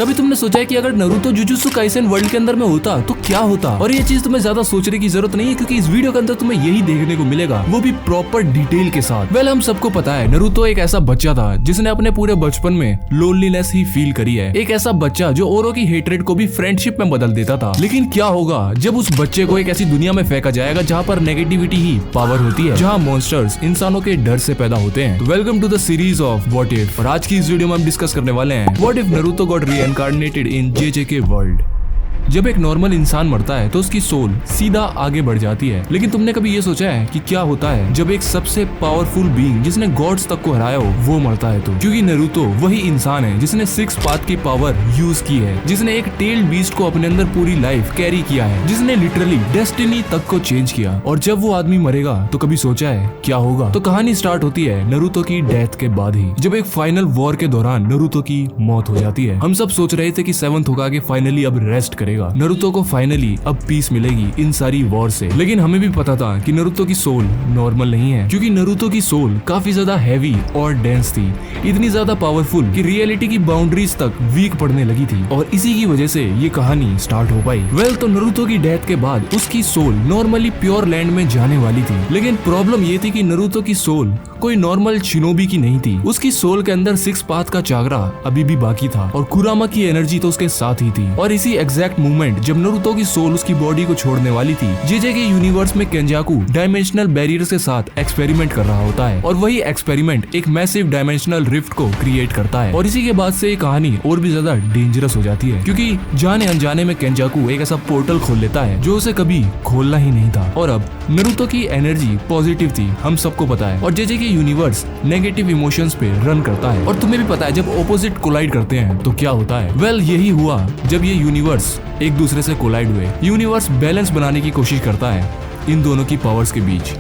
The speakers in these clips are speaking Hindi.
कभी तुमने सोचा है कि अगर नारुतो जुजुत्सु काइसेन वर्ल्ड के अंदर में होता तो क्या होता? और ये चीज तुम्हें ज्यादा सोचने की जरूरत नहीं है, क्योंकि इस वीडियो के अंदर तुम्हें यही देखने को मिलेगा, वो भी प्रॉपर डिटेल के साथ। वेल, हम सबको पता है नारुतो एक ऐसा बच्चा था जिसने अपने पूरे बचपन में लोनलीनेस ही फील करी है। एक ऐसा बच्चा जो औरों की हेट्रेड को भी फ्रेंडशिप में बदल देता था। लेकिन क्या होगा जब उस बच्चे को एक ऐसी दुनिया में फेंका जाएगा जहाँ पर नेगेटिविटी ही पावर होती है, जहाँ मॉन्स्टर्स इंसानों के डर से पैदा होते हैं। Welcome to the series of what if. और आज की इस वीडियो में हम डिस्कस करने वाले हैं what if Naruto got reincarnated in JJK world. जब एक नॉर्मल इंसान मरता है तो उसकी सोल सीधा आगे बढ़ जाती है, लेकिन तुमने कभी ये सोचा है कि क्या होता है जब एक सबसे पावरफुल बीइंग जिसने गॉड्स तक को हराया हो वो मरता है? तो क्योंकि नारुतो वही इंसान है जिसने 6 पाथ की पावर यूज की है, जिसने एक टेल्ड बीस्ट को अपने अंदर पूरी लाइफ कैरी किया है, जिसने लिटरली डेस्टिनी तक को चेंज किया। और जब वो आदमी मरेगा तो कभी सोचा है क्या होगा? तो कहानी स्टार्ट होती है नारुतो की डेथ के बाद ही, जब एक फाइनल वॉर के दौरान नारुतो की मौत हो जाती है। हम सब सोच रहे थे कि 7th होकागे फाइनली अब रेस्ट करेगा, नारुतो को फाइनली अब पीस मिलेगी इन सारी वॉर से। लेकिन हमें भी पता था कि नारुतो की सोल नॉर्मल नहीं है, क्योंकि नारुतो की सोल काफी ज्यादा हैवी और डेंस थी, इतनी ज्यादा पावरफुल कि रियलिटी की बाउंड्रीज तक वीक पड़ने लगी थी, और इसी की वजह से ये कहानी स्टार्ट हो पाई। वेल, तो नारुतो की डेथ के बाद उसकी सोल नॉर्मली प्योर लैंड में जाने वाली थी, लेकिन प्रॉब्लम ये थी कि नारुतो की सोल कोई नॉर्मल शिनोबी की नहीं थी। उसकी सोल के अंदर 6 पाथ का चाकरा अभी भी बाकी था, और कुरामा की एनर्जी तो उसके साथ ही थी। और इसी एग्जैक्ट मूवमेंट जब नारुतो की सोल उसकी बॉडी को छोड़ने वाली थी, जेजेके यूनिवर्स में केंजाकू डायमेंशनल बैरियर के साथ एक्सपेरिमेंट कर रहा होता है, और वही एक्सपेरिमेंट एक मैसिव डायमेंशनल रिफ्ट को क्रिएट करता है। और इसी के बाद से ये कहानी और भी ज्यादा डेंजरस हो जाती है, क्योंकि जाने अनजाने में केंजाकू एक ऐसा पोर्टल खोल लेता है जो उसे कभी खोलना ही नहीं था। और अब नारुतो की एनर्जी पॉजिटिव थी, हम सबको पता है, और जेजेके यूनिवर्स नेगेटिव इमोशंस पे रन करता है। और तुम्हें भी पता है जब ऑपोजिट कोलाइड करते हैं तो क्या होता है? वेल, यही हुआ जब ये यूनिवर्स एक दूसरे से कोलाइड हुए। यूनिवर्स बैलेंस बनाने की कोशिश करता है इन दोनों की पावर्स के बीच,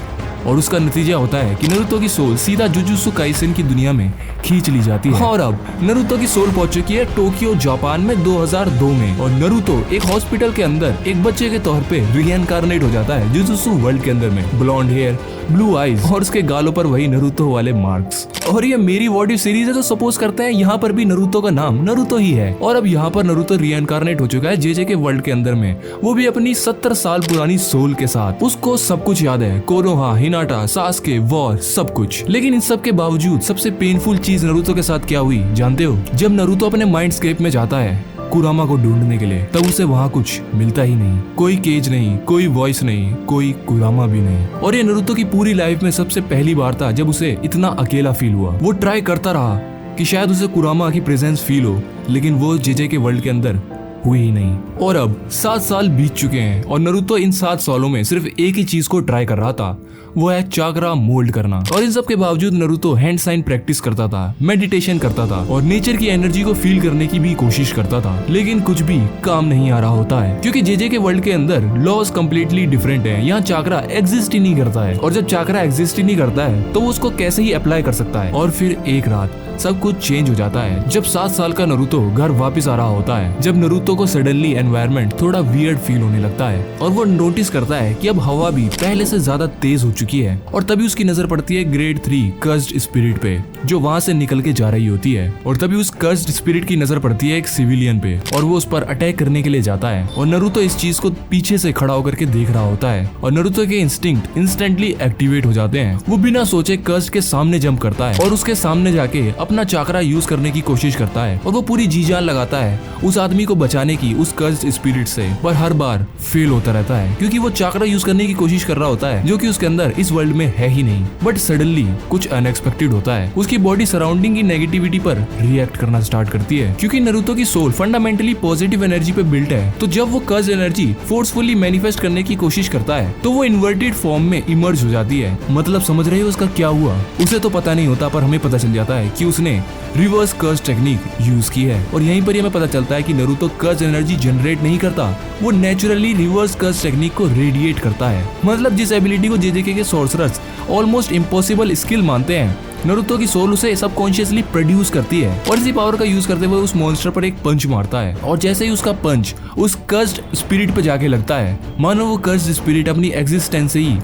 और उसका नतीजा होता है कि नारुतो की सोल सीधा जुजुत्सु काइसेन की दुनिया में खींच ली जाती है। और अब नारुतो की सोल पहुंच चुकी है टोक्यो जापान में 2002 में, और नारुतो एक हॉस्पिटल के अंदर एक बच्चे के तौर पे रीइंकार्नेट हो जाता है जुजुत्सु वर्ल्ड के अंदर में। ब्लॉन्ड हेयर, ब्लू आईज, और उसके गालों पर वही नारुतो वाले मार्क्स। और ये मेरी व्हाट इफ सीरीज है, तो सपोज करते हैं यहाँ पर भी नारुतो का नाम नारुतो ही है। और अब यहाँ पर नारुतो रीइंकार्नेट हो चुका है जेजेके वर्ल्ड के अंदर में, वो भी अपनी 70 साल पुरानी सोल के साथ। उसको सब कुछ याद है, कोनोहा, हिनाटा, सासके, वॉर, सब कुछ। लेकिन इन सब के बावजूद सबसे पेनफुल चीज नारुतो के साथ क्या हुई जानते हो? जब नारुतो अपने माइंडस्केप में जाता है कुरामा को ढूंढने के लिए, तब उसे वहाँ कुछ मिलता ही नहीं। कोई केज नहीं, कोई वॉइस नहीं, कोई कुरामा भी नहीं। और ये नारुतो की पूरी लाइफ में सबसे पहली बार था जब उसे इतना अकेला फील हुआ। वो ट्राई करता रहा कि शायद उसे कुरामा की प्रेजेंस फील हो, लेकिन वो जेजेके वर्ल्ड के अंदर हुई ही नहीं। और अब 7 साल बीत चुके हैं, और नारुतो इन 7 सालों में सिर्फ एक ही चीज को ट्राई कर रहा था, वो है चाकरा मोल्ड करना। और इन सब के बावजूद नारुतो हैंड साइन प्रैक्टिस करता था, मेडिटेशन करता था, और नेचर की एनर्जी को फील करने की भी कोशिश करता था, लेकिन कुछ भी काम नहीं आ रहा होता है, क्योंकि जेजेके वर्ल्ड के अंदर लॉज कम्प्लीटली डिफरेंट है। यहाँ चाकरा एग्जिस्ट ही नहीं करता है, और जब चाकरा एग्जिस्ट ही नहीं करता है तो वो उसको कैसे ही अप्लाई कर सकता है? और फिर एक रात सब कुछ चेंज हो जाता है जब 7 साल का नारुतो घर वापस आ रहा होता है, जब नारुतो को सडनली एनवायरनमेंट थोड़ा वियर्ड फील होने लगता है, और वो नोटिस करता है कि अब हवा भी पहले से ज्यादा तेज हो चुकी है। और तभी उसकी नजर पड़ती है ग्रेड 3 कर्स्ड स्पिरिट पे, जो वहाँ से निकल के जा रही होती है। और तभी उस कर्स्ड स्पिरिट की नजर पड़ती है एक सिविलियन पे, और वो उस पर अटैक करने के लिए जाता है। और नारुतो इस चीज को पीछे से खड़ा होकर के देख रहा होता है, और नारुतो के इंस्टिंक्ट इंस्टेंटली एक्टिवेट हो जाते हैं। वो बिना सोचे कर्स्ड के सामने जंप करता है, और उसके सामने जाके अपना चाकरा यूज करने की कोशिश करता है, और वो पूरी जी जान लगाता है उस आदमी को बचाने की उस कर्स्ड स्पिरिट से, पर हर बार फेल होता रहता है, क्योंकि वो चाकरा यूज करने की कोशिश कर रहा होता है जो कि उसके अंदर इस वर्ल्ड में है ही नहीं। बट सडनली कुछ अनएक्सपेक्टेड होता है, उसकी बॉडी सराउंडिंग की नेगेटिविटी पर रिएक्ट करना स्टार्ट करती है, क्योंकि नारुतो की सोल फंडामेंटली पॉजिटिव एनर्जी पे बिल्ट है। तो जब वो कर्स्ड एनर्जी फोर्सफुली मैनिफेस्ट करने की कोशिश करता है तो वो इन्वर्टेड फॉर्म में इमर्ज हो जाती है। मतलब समझ रहे हो उसका क्या हुआ? उसे तो पता नहीं होता, पर हमें पता चल जाता है कि उसने रिवर्स कर्स टेक्निक यूज की है। और यहीं पर हमें पता चलता है कि नारुतो कर्स एनर्जी जनरेट नहीं करता, वो नेचुरली रिवर्स कर्स टेक्निक को रेडिएट करता है। मतलब जिस एबिलिटी को जेजेके के सोर्सरर्स ऑलमोस्ट इम्पॉसिबल स्किल मानते हैं, नारुतो की सोल उसे सबकॉन्शियसली प्रोड्यूस करती है, और इसी पावर का यूज करते हुए उस मॉन्स्टर पर एक पंच मारता है। और जैसे ही उसका पंच उस कर्स्ड स्पिरिट पे जाके लगता है, मानो वो कर्स्ड स्पिरिट अपनी एग्जिस्टेंस से ही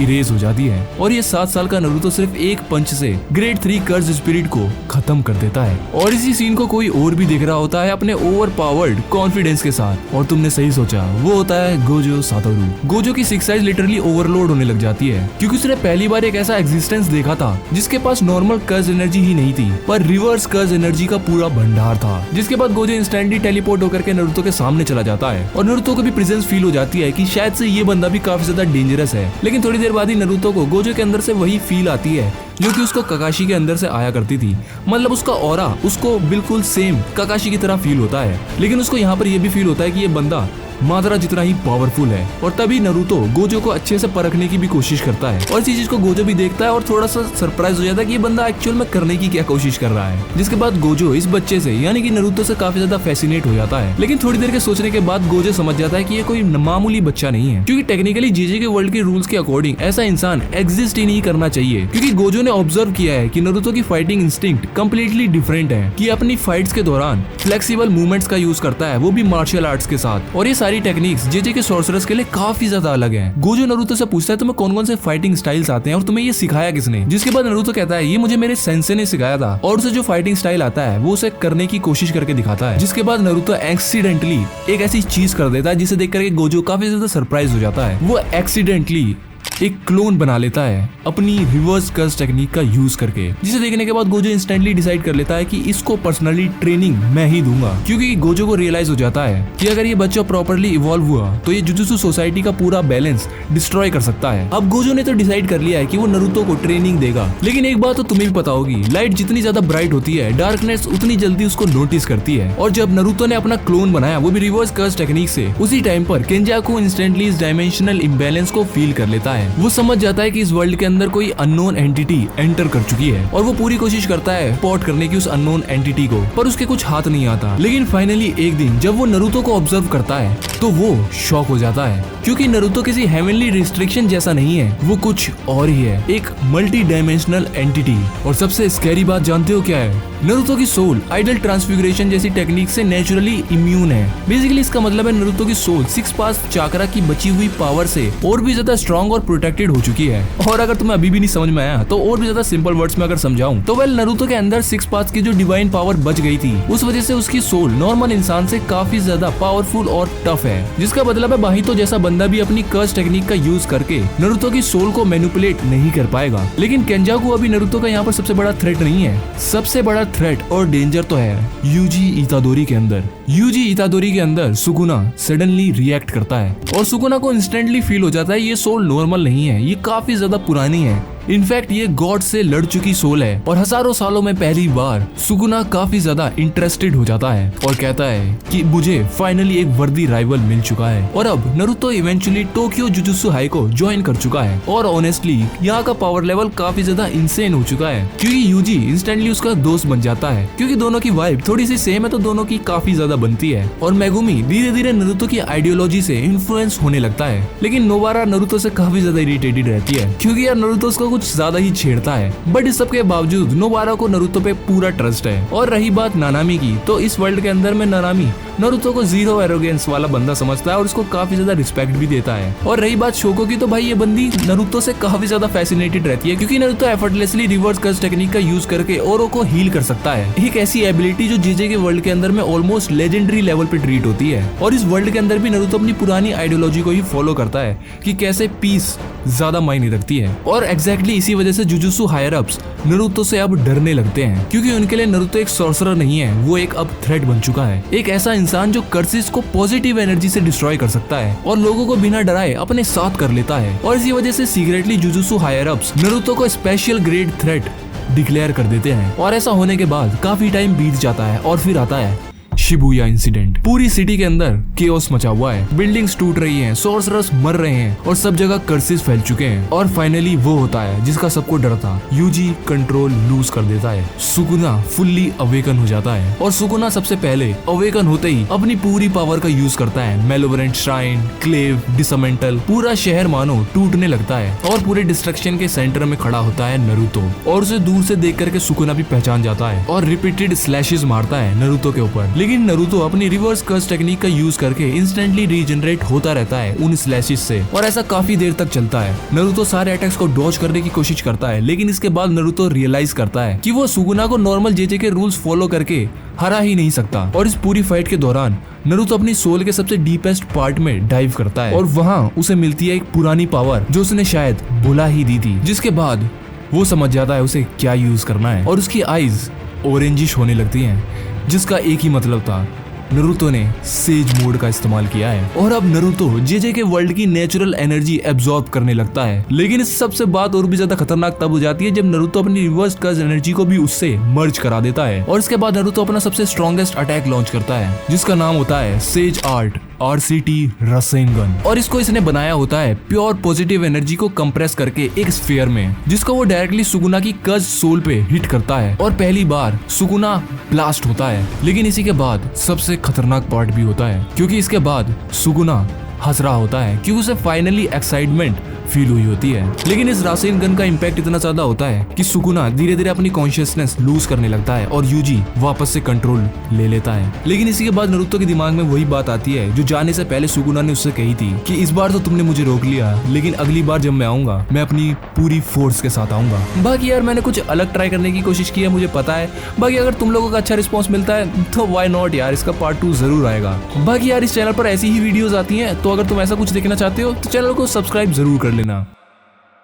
इरेज हो जाती है और ये 7 साल का नरूतो सिर्फ एक पंच से ग्रेड 3 कर्ज स्पिरिट को खत्म कर देता है। और इसी सीन को कोई और भी देख रहा होता है अपने ओवर पावर्ड कॉन्फिडेंस के साथ। और तुमने सही सोचा, वो होता है गोजो सातोरू। गोजो की सिक्स साइज लिटरली ओवरलोड होने लग जाती है क्योंकि उसने पहली बार एक ऐसा एग्जिस्टेंस देखा था जिसके पास नॉर्मल कर्ज एनर्जी ही नहीं थी पर रिवर्स कर्ज एनर्जी का पूरा भंडार था। जिसके बाद गोजो इंस्टेंटली टेलीपोर्ट होकर के नरूतो के सामने चला जाता है और नरूतो को भी प्रेजेंस फील हो जाती है कि शायद से ये बंदा भी काफी ज्यादा डेंजरस है। लेकिन थोड़ी देर बाद ही नरूतो को गोजो के अंदर से वही फील आती है जो कि उसको काकाशी के अंदर से आया करती थी। मतलब उसका ऑरा उसको बिल्कुल सेम काकाशी की तरह फील होता है। लेकिन उसको यहाँ पर यह भी फील होता है कि ये बंदा मादरा जितना ही पावरफुल है। और तभी नरूतो गोजो को अच्छे से परखने की भी कोशिश करता है और इसी चीज को गोजो भी देखता है और थोड़ा सा सरप्राइज हो जाता है कि ये बंदा एक्चुअल में करने की क्या कोशिश कर रहा है। जिसके बाद गोजो इस बच्चे से यानी कि नरूतो से काफी ज्यादा फैसिनेट हो जाता है। लेकिन थोड़ी देर के सोचने के बाद गोजो समझ जाता है कि ये कोई मामूली बच्चा नहीं है, क्योंकि टेक्निकली जेजे के वर्ल्ड के रूल्स के अकॉर्डिंग ऐसा इंसान एग्जिस्ट ही नहीं करना चाहिए। क्योंकि गोजो ने ऑब्जर्व किया है कि नरूतो की फाइटिंग इंस्टिंक्ट कम्प्लीटली डिफरेंट है, कि अपनी फाइट्स के दौरान फ्लेक्सिबल मूवमेंट्स का यूज करता है, वो भी मार्शल आर्ट्स के साथ। और ये सारी टेक्निक्स जेजे के सॉर्सरर्स के लिए काफी ज्यादा अलग है। गोजो नरूतो से पूछता है तुम्हें कौन कौन से फाइटिंग स्टाइल्स आते हैं और तुम्हें ये सिखाया किसने। जिसके बाद नरूतो कहता है ये मुझे मेरे सेंसे ने सिखाया था और उसे जो फाइटिंग स्टाइल आता है वो उसे करने की कोशिश करके दिखाता है। जिसके बाद नरूतो एक्सीडेंटली एक ऐसी चीज कर देता है जिसे देख करके गोजो काफी ज्यादा सरप्राइज हो जाता है। वो एक्सीडेंटली एक क्लोन बना लेता है अपनी रिवर्स कर्ज टेक्निक का यूज करके, जिसे देखने के बाद गोजो इंस्टेंटली डिसाइड कर लेता है कि इसको पर्सनली ट्रेनिंग मैं ही दूंगा। क्योंकि गोजो को रियलाइज हो जाता है कि अगर ये बच्चा प्रॉपर्ली इवॉल्व हुआ तो ये जुजुत्सु सोसाइटी का पूरा बैलेंस डिस्ट्रॉय कर सकता है। अब गोजो ने तो डिसाइड कर लिया है कि वो नरूतो को ट्रेनिंग देगा। लेकिन एक बात तो तुम्हें भी पता होगी, लाइट जितनी ज्यादा ब्राइट होती है डार्कनेस उतनी जल्दी उसको नोटिस करती है। और जब नरूतो ने अपना क्लोन बनाया वो भी रिवर्स कर्ज टेक्निक से, उसी टाइम पर केंजाकू इंस्टेंटली इस डायमेंशनल इम्बैलेंस को फील कर लेता है। वो समझ जाता है कि इस वर्ल्ड के अंदर कोई अननोन एंटिटी एंटर कर चुकी है और वो पूरी कोशिश करता है स्पॉट करने की उस अननोन एंटिटी को, पर उसके कुछ हाथ नहीं आता। लेकिन फाइनली एक दिन जब वो नरूतो को ऑब्जर्व करता है तो वो शॉक हो जाता है, क्योंकि नरूतो किसी हेवनली रिस्ट्रिक्शन जैसा नहीं है, वो कुछ और ही है, एक मल्टी डायमेंशनल एंटिटी। और सबसे स्कैरी बात जानते हो क्या है? नरूतो की सोल आइडल ट्रांसफिगरेशन जैसी टेक्निक से नेचुरली इम्यून है। बेसिकली इसका मतलब है नरूतो की सोल 6 पास चाकरा की बची हुई पावर से और भी ज्यादा स्ट्रॉन्ग और प्रोटेक्टेड हो चुकी है। और अगर तुम्हें अभी भी नहीं समझ में आया तो और भी ज्यादा सिंपल वर्ड्स में अगर समझाऊं तो वेल नरूतो के अंदर 6 पास की जो डिवाइन पावर बच गई थी उस वजह से उसकी सोल नॉर्मल इंसान से काफी ज्यादा पावरफुल और टफ है। जिसका मतलब है बाहितो जैसा बंदा भी अपनी कर्ज टेक्निक का यूज करके नरूतो की सोल को मैनिपुलेट नहीं कर पाएगा। लेकिन केंजाकू अभी नरूतो का यहाँ पर सबसे बड़ा थ्रेट नहीं है। सबसे बड़ा थ्रेट और डेंजर तो है यूजी इतादोरी के अंदर। यूजी इतादोरी के अंदर सुकुना सडनली रिएक्ट करता है और सुकुना को इंस्टेंटली फील हो जाता है ये सोल नॉर्मल नहीं है, ये काफी ज्यादा पुरानी है। इनफैक्ट ये गॉड से लड़ चुकी सोल है और हजारों सालों में पहली बार सुकुना काफी ज्यादा इंटरेस्टेड हो जाता है और कहता है कि मुझे फाइनली एक वर्दी राइवल मिल चुका है। और अब नरूतो इवेंचुअली टोक्यो जुजुत्सु हाई को ज्वाइन कर चुका है और ऑनेस्टली यहाँ का पावर लेवल काफी ज्यादा इंसेन हो चुका है, क्योंकि यूजी इंस्टेंटली उसका दोस्त बन जाता है। क्योंकि दोनों की वाइब थोड़ी सी सेम है तो दोनों की काफी ज्यादा बनती है। और मेगुमी धीरे धीरे नरूतो की आइडियोलॉजी से इन्फ्लुएंस होने लगता है। लेकिन नोबारा नरूतो से काफी ज्यादा इरिटेटेड रहती है, क्योंकि यार नरूतो उसको कुछ ज्यादा ही छेड़ता है। बट इस सब के बावजूद नोबारा को नरूतो पे पूरा ट्रस्ट है। और रही बात नानामी की, तो इस वर्ल्ड के अंदर में नानामी नरूतो को जीरो एरोगेंस वाला बंदा समझता है और उसको काफी ज्यादा रिस्पेक्ट भी देता है। और रही बात शोको की, तो भाई ये बंदी नरूतो से काफी ज्यादा फैसिनेटेड रहती है, क्योंकि नरूतो एफर्टलेसली रिवर्स कर्ज टेक्निक का यूज करके औरों को हील कर सकता है। एक ऐसी एबिलिटी जो जेजे के वर्ल्ड के अंदर में ऑलमोस्ट लेजेंडरी लेवल पे ट्रीट होती है। और इस वर्ल्ड के अंदर भी नरूतो अपनी पुरानी आइडियोलॉजी को ही फॉलो करता है कि कैसे पीस ज्यादा मायने रखती है। और एग्जैक्टली इसी वजह से जुजुत्सु हायर अप्स नरूतो से अब डरने लगते हैं, क्योंकि उनके लिए नरूतो एक सॉर्सरर नहीं है, वो एक अब थ्रेट बन चुका है। एक ऐसा इंसान जो कर्सेस को पॉजिटिव एनर्जी से डिस्ट्रॉय कर सकता है और लोगों को बिना डराए अपने साथ कर लेता है। और इसी वजह से सीक्रेटली जुजुत्सु हायर अप्स नरूतो को स्पेशल ग्रेड थ्रेट डिक्लेयर कर देते हैं। और ऐसा होने के बाद काफी टाइम बीत जाता है और फिर आता है शिबुया इंसिडेंट। पूरी सिटी के अंदर केओस मचा हुआ है, बिल्डिंग्स टूट रही हैं, सॉर्सरर्स मर रहे हैं और सब जगह कर्सेस फैल चुके हैं। और फाइनली वो होता है जिसका सबको डर था, यूजी कंट्रोल लूज कर देता है। सुकुना फुल्ली अवेकन हो जाता है और सुकुना सबसे पहले अवेकन होते ही अपनी पूरी पावर का यूज करता है। मेलोवेरेंट श्राइन, क्लेव, डिसमेंटल, पूरा शहर मानो टूटने लगता है और पूरे डिस्ट्रक्शन के सेंटर में खड़ा होता है नरूतो। और उसे दूर से देख करके सुकुना भी पहचान जाता है और रिपीटेड स्लैशेस मारता है नरूतो के ऊपर। लेकिन नरूतो अपनी रिवर्स कर्स टेक्निक का यूज करके इंस्टेंटली रीजनरेट होता रहता है उन स्लैशेस से, और ऐसा काफी देर तक चलता है। नरूतो सारे अटैक्स को डॉज करने की कोशिश करता है, लेकिन इसके बाद नरूतो रियलाइज करता है कि वो सुगुना को नॉर्मल जेजे के रूल्स फॉलो करके हरा ही नहीं सकता। और इस पूरी फाइट के दौरान नरूतो अपनी सोल के सबसे डीपेस्ट पार्ट में डाइव करता है और वहाँ उसे मिलती है एक पुरानी पावर जो उसने शायद भुला ही दी थी, जिसके बाद वो समझ जाता है उसे क्या यूज करना है और उसकी आईज ऑरेंजिश होने लगती हैं, जिसका एक ही मतलब था, नरूतो ने सेज मोड का इस्तेमाल किया है और अब नरूतो जेजे के वर्ल्ड की नेचुरल एनर्जी एब्जॉर्ब करने लगता है। लेकिन इस सबसे बात और भी ज्यादा खतरनाक तब हो जाती है जब नरूतो अपनी रिवर्स कर्स एनर्जी को भी उससे मर्ज करा देता है और इसके बाद नरूतो अपना सबसे स्ट्रॉन्गेस्ट अटैक लॉन्च करता है, जिसका नाम होता है सेज आर्ट RCT रासेनगन। और इसको इसने बनाया होता है प्योर पॉजिटिव एनर्जी को कंप्रेस करके एक स्फीयर में, जिसको वो डायरेक्टली सुगुना की कर्स सोल पे हिट करता है और पहली बार सुगुना ब्लास्ट होता है। लेकिन इसी के बाद सबसे खतरनाक पार्ट भी होता है, क्योंकि इसके बाद सुगुना हंस रहा होता है क्योंकि उसे फाइनली एक्साइटमेंट फील हुई होती है। लेकिन इस रासेन गन का इम्पैक्ट इतना ज्यादा होता है कि सुगुना धीरे धीरे अपनी कॉन्शियसनेस लूज करने लगता है और यूजी वापस से कंट्रोल ले लेता है। लेकिन इसी के बाद नरूतो के दिमाग में वही बात आती है जो जाने से पहले सुगुना ने उससे कही थी कि इस बार तो तुमने मुझे रोक लिया, लेकिन अगली बार जब मैं आऊंगा मैं अपनी पूरी फोर्स के साथ आऊंगा। बाकी यार मैंने कुछ अलग ट्राई करने की कोशिश की है, मुझे पता है। बाकी अगर तुम लोगों का अच्छा रिस्पॉन्स मिलता है तो व्हाई नॉट यार, इसका पार्ट 2 जरूर आएगा। बाकी यार इस चैनल पर ऐसी ही वीडियोस आती हैं, तो अगर तुम ऐसा कुछ देखना चाहते हो तो चैनल को सब्सक्राइब जरूर कर लेना।